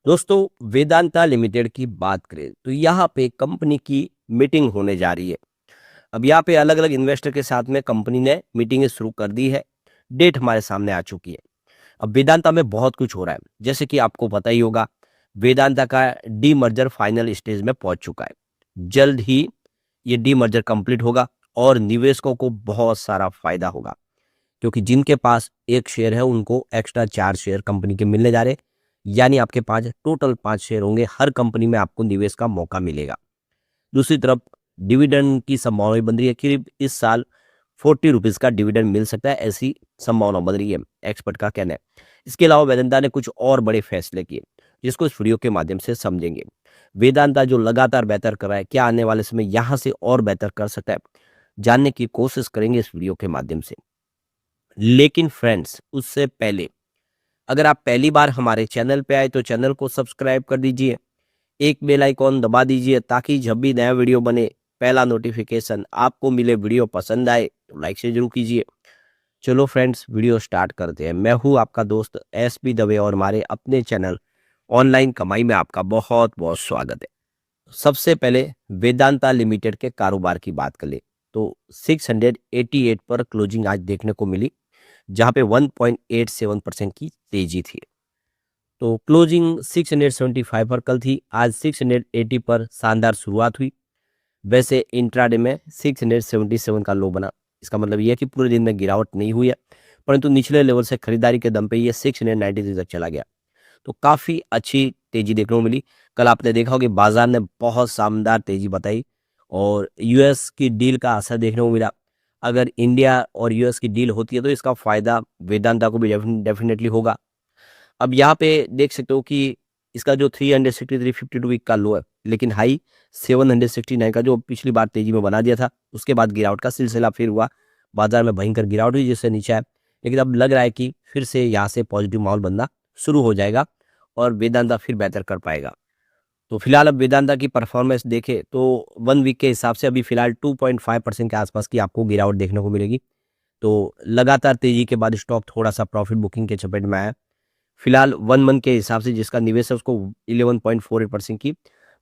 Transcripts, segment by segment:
दोस्तों, वेदांता लिमिटेड की बात करें तो यहाँ पे कंपनी की मीटिंग होने जा रही है। अब यहाँ पे अलग अलग इन्वेस्टर के साथ में कंपनी ने मीटिंगें शुरू कर दी है। डेट हमारे सामने आ चुकी है। अब वेदांता में बहुत कुछ हो रहा है, जैसे कि आपको पता ही होगा। वेदांता का डी मर्जर फाइनल स्टेज में पहुंच चुका है। जल्द ही ये डी मर्जर कंप्लीट होगा और निवेशकों को बहुत सारा फायदा होगा, क्योंकि जिनके पास एक शेयर है उनको एक्स्ट्रा 4 शेयर कंपनी के मिलने जा रहे हैं। यानी आपके पास टोटल 5 शेयर होंगे। हर कंपनी में आपको निवेश का मौका मिलेगा। दूसरी तरफ डिविडेंड की संभावना बन रही है कि इस साल 40 रुपीज का डिविडेंड मिल सकता है, ऐसी संभावना बन रही है, एक्सपर्ट का कहना है। इसके अलावा वेदांता ने कुछ और बड़े फैसले किए, जिसको इस वीडियो के माध्यम से समझेंगे। वेदांता जो लगातार बेहतर कर रहा है, क्या आने वाले समय यहाँ से और बेहतर कर सकता है, जानने की कोशिश करेंगे इस वीडियो के माध्यम से। लेकिन फ्रेंड्स, उससे पहले अगर आप पहली बार हमारे चैनल पे आए तो चैनल को सब्सक्राइब कर दीजिए, एक बेल आइकॉन दबा दीजिए, ताकि जब भी नया वीडियो बने पहला नोटिफिकेशन आपको मिले। वीडियो पसंद आए तो लाइक से जरूर कीजिए। चलो फ्रेंड्स, वीडियो स्टार्ट करते हैं। मैं हूं आपका दोस्त SP दवे और हमारे अपने चैनल ऑनलाइन कमाई में आपका बहुत बहुत स्वागत है। सबसे पहले वेदांता लिमिटेड के कारोबार की बात कर ले तो 688 पर क्लोजिंग आज देखने को मिली, जहां पे 1.87% की तेजी थी। तो क्लोजिंग 675 पर कल थी, आज 680 पर शानदार शुरुआत हुई। वैसे इंट्राडे में 677 का लो बना। इसका मतलब यह है कि पूरे दिन में गिरावट नहीं हुई है, परंतु निचले लेवल से खरीदारी के दम पे ये 693 तक चला गया। तो काफ़ी अच्छी तेजी देखने को मिली। कल आपने देखा होगा कि बाजार ने बहुत शानदार तेजी बताई और यूएस की डील का असर देखने को मिला। अगर इंडिया और यूएस की डील होती है तो इसका फ़ायदा वेदांता को भी डेफिनेटली होगा। अब यहाँ पे देख सकते हो कि इसका जो 363 52 वीक का लो है, लेकिन हाई 769 का जो पिछली बार तेजी में बना दिया था, उसके बाद गिरावट का सिलसिला फिर हुआ। बाजार में भयंकर गिरावट हुई, जिससे नीचे आया। लेकिन अब लग रहा है कि फिर से यहाँ से पॉजिटिव माहौल बनना शुरू हो जाएगा और वेदांता फिर बेहतर कर पाएगा। तो फिलहाल अब वेदांता की परफॉर्मेंस देखें तो 1 वीक के हिसाब से अभी फिलहाल 2.5% के आसपास की आपको गिरावट देखने को मिलेगी। तो लगातार तेजी के बाद स्टॉक थोड़ा सा प्रॉफिट बुकिंग के चपेट में आया। फिलहाल 1 मंथ के हिसाब से जिसका निवेश है उसको 11.48% की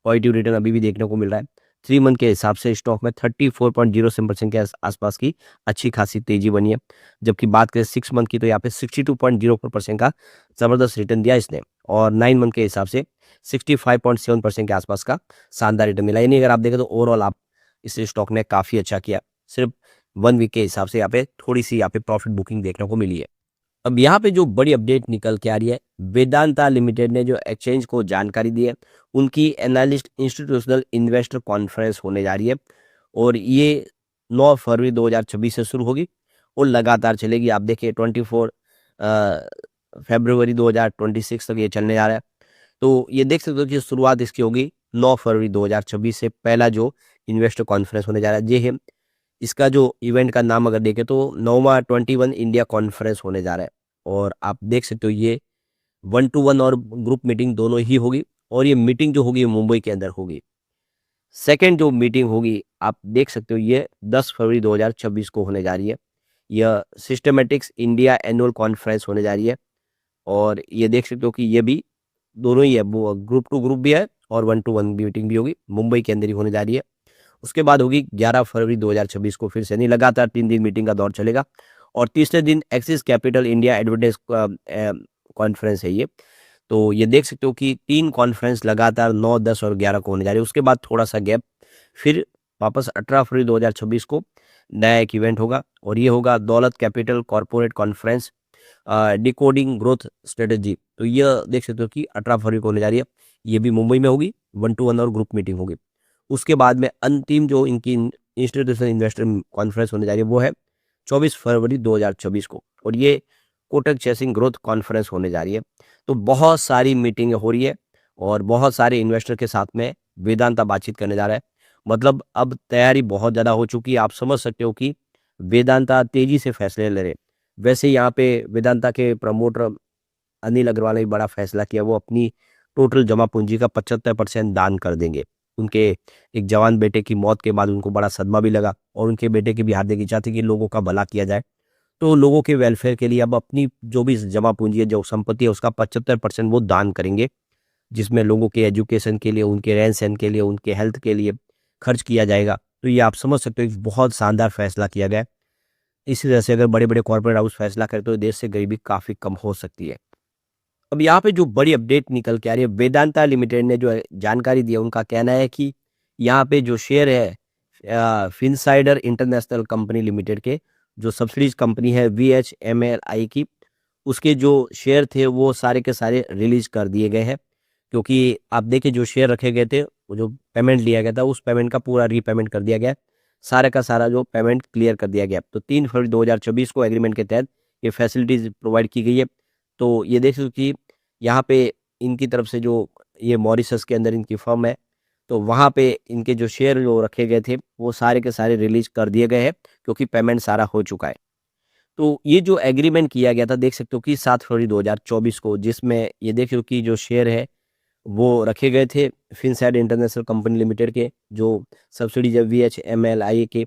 पॉजिटिव रिटर्न अभी भी देखने को मिल रहा है। 3 मंथ के हिसाब से स्टॉक में 34.07% के आसपास की अच्छी खासी तेजी बनी है। जबकि बात करें 6 मंथ की तो यहाँ पे 62.04% का जबरदस्त रिटर्न दिया इसने, और 9 मंथ के हिसाब से 65.7% के आसपास का शानदार रिटर्न मिला। यानी अगर आप देखें तो ओवरऑल आप इस स्टॉक ने काफी अच्छा किया। सिर्फ 1 वीक के हिसाब से यहाँ पे थोड़ी सी यहाँ पे प्रॉफिट बुकिंग देखने को मिली है। अब यहाँ पे जो बड़ी अपडेट निकल के आ रही है, वेदांता लिमिटेड ने जो एक्सचेंज को जानकारी दी है, उनकी एनालिस्ट इंस्टीट्यूशनल इन्वेस्टर कॉन्फ्रेंस होने जा रही है और ये 9 फरवरी 2026 से शुरू होगी और लगातार चलेगी। आप देखिए 24 फरवरी 2026 तक ये चलने जा रहा है। तो ये देख सकते हो कि शुरुआत इसकी होगी 9 फरवरी 2026 से। पहला जो इन्वेस्टर कॉन्फ्रेंस होने जा रहा है ये है। इसका जो इवेंट का नाम अगर देखें तो 9वां 21 इंडिया कॉन्फ्रेंस होने जा रहा है। और आप देख सकते हो ये 1-to-1 और ग्रुप मीटिंग दोनों ही होगी, और ये मीटिंग जो होगी मुंबई के अंदर होगी। सेकेंड जो मीटिंग होगी आप देख सकते हो ये 10 फरवरी 2026 को होने जा रही है। यह सिस्टमेटिक्स इंडिया एनुअल कॉन्फ्रेंस होने जा रही है, और ये देख सकते हो कि ये भी दोनों ही है, वो ग्रुप टू ग्रुप भी है और 1-to-1 मीटिंग भी होगी, मुंबई के अंदर ही होने जा रही है। उसके बाद होगी 11 फरवरी 2026 को फिर से, नहीं लगातार 3 दिन मीटिंग का दौर चलेगा। और तीसरे दिन axis capital India advertise conference है ये। तो ये देख सकते हो कि 3 कॉन्फ्रेंस लगातार 9, 10 और 11 को होने जा रही है। उसके बाद थोड़ा सा गैप, फिर वापस 18 फरवरी 2026 को नया एक इवेंट होगा, और ये होगा दौलत capital corporate conference decoding growth strategy. तो ये देख सकते हो कि 18 फरवरी को होने जा रही है। ये भी मुंबई में होगी, 1-to-1 और ग्रुप मीटिंग होगी। उसके बाद में अंतिम जो इनकी इंस्टीट्यूशनल इन्वेस्टर कॉन्फ्रेंस होने जा रही है वो है 24 फरवरी 2026 को, और ये कोटक चेसिंग ग्रोथ कॉन्फ्रेंस होने जा रही है। तो बहुत सारी मीटिंगें हो रही है और बहुत सारे इन्वेस्टर के साथ में वेदांता बातचीत करने जा रहा है। मतलब अब तैयारी बहुत ज़्यादा हो चुकी है। आप समझ सकते हो कि वेदांता तेजी से फैसले ले रहे हैं। वैसे यहाँ पे वेदांता के प्रमोटर अनिल अग्रवाल ने भी बड़ा फैसला किया। वो अपनी टोटल जमा पूंजी का 75% दान कर देंगे। उनके एक जवान बेटे की मौत के बाद उनको बड़ा सदमा भी लगा, और उनके बेटे की भी हार्दिक इच्छा थी कि लोगों का भला किया जाए। तो लोगों के वेलफेयर के लिए अब अपनी जो भी जमा पूंजी है, जो संपत्ति है, उसका 75% वो दान करेंगे, जिसमें लोगों के एजुकेशन के लिए, उनके रहन-सहन के लिए, उनके हेल्थ के लिए खर्च किया जाएगा। तो ये आप समझ सकते हो एक बहुत शानदार फैसला किया गया है। इसी तरह से अगर बड़े-बड़े कॉर्पोरेट हाउस फैसला करें तो देश से गरीबी काफ़ी कम हो सकती है। अब यहाँ पे जो बड़ी अपडेट निकल के आ रही है, वेदांता लिमिटेड ने जो है जानकारी दी है, उनका कहना है कि यहाँ पे जो शेयर है फिनसाइडर इंटरनेशनल कंपनी लिमिटेड के जो सब्सिडीज कंपनी है वीएचएमएलआई की, उसके जो शेयर थे वो सारे के सारे रिलीज कर दिए गए हैं। क्योंकि आप देखिए जो शेयर रखे गए थे, वो जो पेमेंट लिया गया था, उस पेमेंट का पूरा रीपेमेंट कर दिया गया है। सारा का सारा जो पेमेंट क्लियर कर दिया गया। तो 3 फरवरी 2024 को एग्रीमेंट के तहत ये फैसिलिटीज़ प्रोवाइड की गई है। तो ये देख सकते हो कि यहाँ पे इनकी तरफ से जो ये मॉरिशस के अंदर इनकी फर्म है, तो वहाँ पे इनके जो शेयर जो रखे गए थे, वो सारे के सारे रिलीज़ कर दिए गए हैं, क्योंकि पेमेंट सारा हो चुका है। तो ये जो एग्रीमेंट किया गया था, देख सकते हो कि 7 फरवरी 2024 को, जिसमें ये देख रहे हो कि जो शेयर है वो रखे गए थे फिनसाइड इंटरनेशनल कंपनी लिमिटेड के जो सब्सिडीज है वीएचएमएलआई के,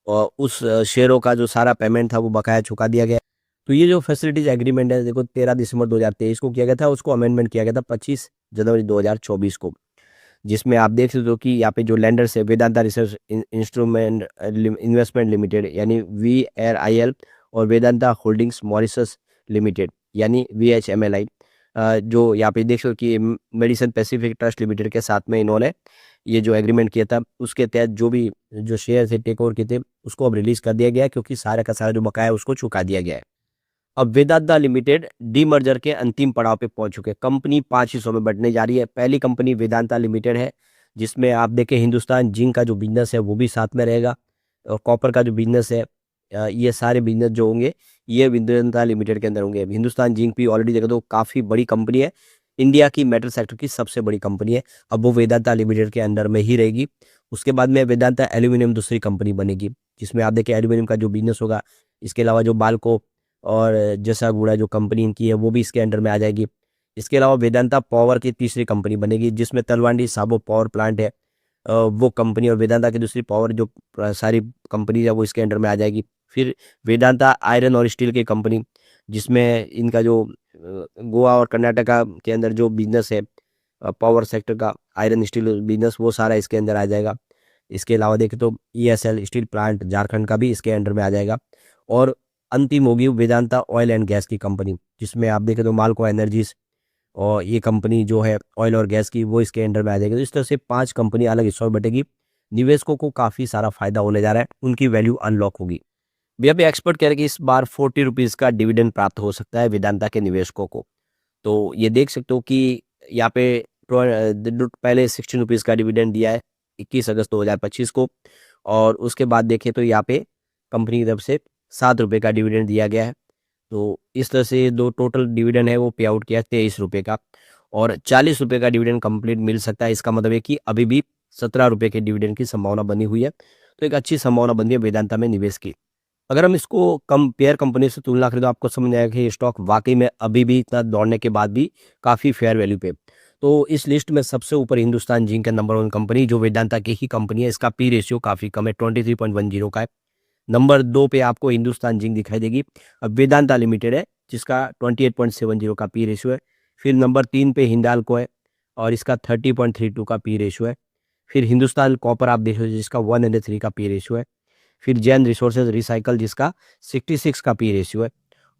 और उस शेयरों का जो सारा पेमेंट था वो बकाया चुका दिया गया। तो ये जो फैसिलिटीज एग्रीमेंट है, देखो 13 दिसंबर 2023 को किया गया था, उसको अमेंडमेंट किया गया था 25 जनवरी 2024 को, जिसमें आप देख सकते हो कि यहाँ पे जो लैंडर्स है Vedanta research instrument investment limited यानी VRIL, और वेदांता होल्डिंग्स मॉरिशस लिमिटेड यानी VHMLI, जो यहाँ पे देख सकते हो कि मेडिसन पैसिफिक ट्रस्ट लिमिटेड के साथ में इन्होंने ये जो एग्रीमेंट किया था, उसके तहत जो भी जो शेयर थे टेक ओवर के थे, उसको अब रिलीज कर दिया गया है, क्योंकि सारा का सारा जो बकाया है उसको चुका दिया गया है। अब वेदांता लिमिटेड डीमर्जर के अंतिम पड़ाव पे पहुंच चुके हैं। कंपनी 5 हिस्सों में बंटने जा रही है। पहली कंपनी वेदांता लिमिटेड है, जिसमें आप देखें हिंदुस्तान जिंक का जो बिजनेस है वो भी साथ में रहेगा, और कॉपर का जो बिजनेस है, ये सारे बिजनेस जो होंगे ये वेदांता लिमिटेड के अंदर होंगे। हिंदुस्तान जिंक भी ऑलरेडी देखो तो काफ़ी बड़ी कंपनी है, इंडिया की मेटल सेक्टर की सबसे बड़ी कंपनी है। अब वो वेदांता लिमिटेड के अंडर में ही रहेगी। उसके बाद में वेदांता एल्यूमिनियम दूसरी कंपनी बनेगी, जिसमें आप देखें एल्यूमिनियम का जो बिजनेस होगा। इसके अलावा जो बाल्को और जसागुड़ा जो कंपनी इनकी है वो भी इसके अंडर में आ जाएगी। इसके अलावा वेदांता पावर की तीसरी कंपनी बनेगी, जिसमें तलवांडी साबो पावर प्लांट है, वो कंपनी, और वेदांता की दूसरी पावर जो सारी कंपनी है वो इसके अंडर में आ जाएगी। फिर वेदांता आयरन और स्टील की कंपनी, जिसमें इनका जो गोवा और कर्नाटका के अंदर जो बिजनेस है पावर सेक्टर का आयरन स्टील बिजनेस, वो सारा इसके अंदर आ जाएगा। इसके अलावा देखें तो ESL स्टील प्लांट झारखंड का भी इसके अंडर में आ जाएगा। और अंतिम होगी वेदांता ऑयल एंड गैस की कंपनी, जिसमें आप देखें तो मालको एनर्जीज, और ये कंपनी जो है ऑयल और गैस की, वो इसके अंडर में आ जाएगी। तो इस तरह से 5 कंपनी अलग हिस्सों में बटेगी। निवेशकों को काफ़ी सारा फायदा होने जा रहा है, उनकी वैल्यू अनलॉक होगी। भैया भी एक्सपर्ट कह रहे हैं कि इस बार 40 रुपीज़ का डिविडेंड प्राप्त हो सकता है वेदांता के निवेशकों को। तो ये देख सकते हो कि यहाँ पे पहले 16 रुपीज़ का डिविडेंड दिया है 21 अगस्त 2025 को, और उसके बाद देखें तो यहाँ पे कंपनी की तरफ से 7 रुपये का डिविडेंड दिया गया है। तो इस तरह से दो टोटल डिविडेंड है वो पे आउट किया है 23 रुपये का, और 40 रुपये का डिविडेंड कंप्लीट मिल सकता है। इसका मतलब है कि अभी भी 17 रुपये के डिविडेंड की संभावना बनी हुई है। तो एक अच्छी संभावना बनी है वेदांता में निवेश की। अगर हम इसको कंपेयर कंपनी से तुलना करें तो आपको समझ आएगा कि ये स्टॉक वाकई में अभी भी इतना दौड़ने के बाद भी काफ़ी फेयर वैल्यू पे। तो इस लिस्ट में सबसे ऊपर हिंदुस्तान जिंक है नंबर 1 कंपनी, जो वेदांता की ही कंपनी है। इसका पी रेशियो काफ़ी कम है, 23.10 का है। नंबर 2 पे आपको हिंदुस्तान जिंक दिखाई देगी। अब वेदांता लिमिटेड है, जिसका 28.70 का पी रेशियो है। फिर नंबर 3 पे हिंडाल्को है, और इसका 30.32 का पी रेशियो है। फिर हिंदुस्तान कॉपर आप देख रहे हो, जिसका 103 का पी रेशियो है। फिर जैन रिसोर्सेज रिसाइकल, जिसका 66 का पी रेशियो है।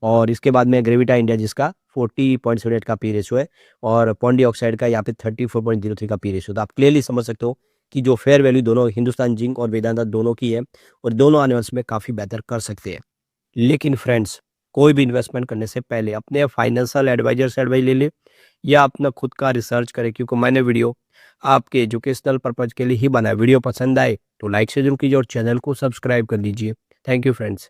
और इसके बाद में ग्रेविटा इंडिया, जिसका 40.78 का पी रेशियो है। और पॉन्डी ऑक्साइड का यहाँ पे 34.03 का पी रेशियो। तो आप क्लियरली समझ सकते हो कि जो फेयर वैल्यू दोनों हिंदुस्तान जिंक और वेदांता दोनों की है, और दोनों आने वाले समय काफ़ी बेहतर कर सकते हैं। लेकिन फ्रेंड्स, कोई भी इन्वेस्टमेंट करने से पहले अपने फाइनेंशियल एडवाइजर से एडवाइस ले ले, या अपना खुद का रिसर्च करें, क्योंकि मैंने वीडियो आपके एजुकेशनल पर्पज़ के लिए ही बनाया। वीडियो पसंद आए तो लाइक से जरूर कीजिए और चैनल को सब्सक्राइब कर लीजिए। Thank you friends.